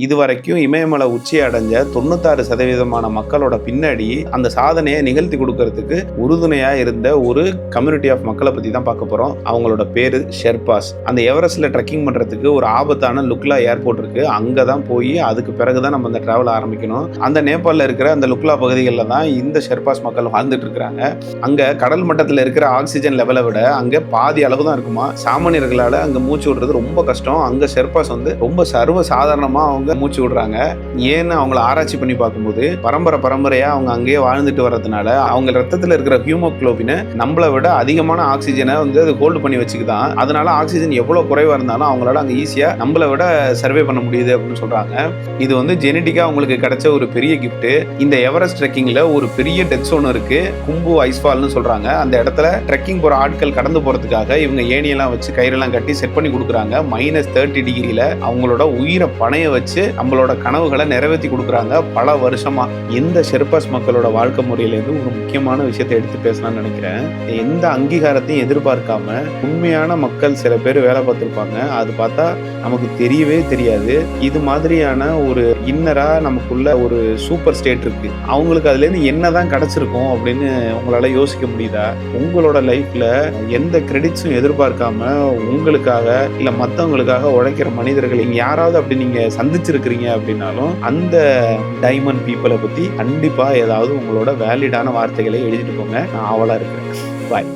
இதுவரைக்கும் இமயமலை உச்சி அடைஞ்ச 96% மக்களோட பின்னாடி அந்த சாதனையை நிகழ்த்தி கொடுக்கறதுக்கு உறுதுணையா இருந்த ஒரு கம்யூனிட்டி ஆஃப் மக்களை பத்தி தான் பார்க்க போறோம். அவங்களோட பேரு ஷெர்பாஸ். அந்த எவரெஸ்ட்ல ட்ரெக்கிங் பண்றதுக்கு ஒரு ஆபத்தான லுக்லா ஏர்போர்ட் இருக்கு. அங்கதான் போய் அதுக்கு பிறகுதான் நம்ம அந்த டிராவல் ஆரம்பிக்கணும். அந்த நேபாளில் இருக்கிற அந்த லுக்லா பகுதிகளில் தான் இந்த ஷெர்பாஸ் மக்கள் வாழ்ந்துட்டு இருக்கிறாங்க. அங்க கடல் மட்டத்தில் இருக்கிற ஆக்சிஜன் லெவலை விட அங்க பாதி அளவு தான் இருக்குமா. சாமானியர்களால அங்க மூச்சு விடுறது ரொம்ப கஷ்டம். அங்க ஷெர்பாஸ் ரொம்ப சர்வ சாதாரணமா அவங்க மூச்சு விடுறாங்க. ஏன்னு அவங்கள ஆராய்ச்சி பண்ணி பார்க்கும்போது பரம்பரையா அவங்க அங்கேயே வாழ்ந்துட்டு வர்றதுனால அவங்க ரத்தத்தில் இருக்கிற ஹியூமோகுளோபினை நம்மளை விட அதிகமான ஆக்சிஜனை அது ஹோல்டு பண்ணி வச்சுக்குதான். அதனால ஆக்சிஜன் எவ்வளவு குறைவா இருந்தாலும் அவங்களால அங்க ஈஸியா நம்மளை விட சர்வே பண்ண முடியுது அப்படின்னு சொல்றாங்க. இது ஜெனடிக்கா அவங்களுக்கு கிடைச்ச ஒரு பெரிய கிஃப்ட். இந்த எவரெஸ்ட் ட்ரெக்கிங்ல ஒரு பெரிய டெத் சோன் இருக்கு, கும்பு ஐஸ்ஃபால்னு சொல்றாங்க. அந்த இடத்துல ட்ரெக்கிங் போற ஆட்கள் கடந்து போறதுக்காக இவங்க ஏணியெல்லாம் வச்சு கயிறெல்லாம் கட்டி செட் பண்ணி கொடுக்குறாங்க. -30 டிகிரியில அவங்களோட உயிரை பணைய வச்சு நம்மளோட கனவுகளை நிறைவேற்றி கொடுக்குறாங்க பல வருஷமா. இந்த ஷெர்பாஸ் மக்களோட வாழ்க்கை முறையில இருந்து ஒரு முக்கியமான விஷயத்தை எடுத்து பேசலாம்னு நினைக்கிறேன். எந்த அங்கீகாரத்தையும் எதிர்பார்க்காம உண்மையான மக்கள் சில பேர் வேலை பார்த்துருப்பாங்க. அது பார்த்தா நமக்கு தெரியவே தெரியாது. இது மாதிரியான ஒரு இன்னரா நமக்குள்ள ஒரு சூப்பர் ஸ்டேட் இருக்கு. அவங்களுக்கு அதுல இருந்து என்னதான் கிடைச்சிருக்கும் அப்படின்னு உங்களால யோசிக்க முடியுதா? உங்களோட லைஃப்ல எந்த கிரெடிட்ஸும் எதிர்பார்க்காம உங்களுக்காக இல்ல மற்றவங்களுக்காக உழைக்கிற மனிதர்கள் இங்க யாராவது அப்படி நீங்க சந்திச்சிருக்கிறீங்க அப்படின்னாலும் அந்த டைமண்ட் பீப்புளை பத்தி கண்டிப்பா ஏதாவது உங்களோட வேலிடான வார்த்தைகளை எழுதிட்டு போங்க. நான் ஆவலா இருக்கிறேன். பாய்.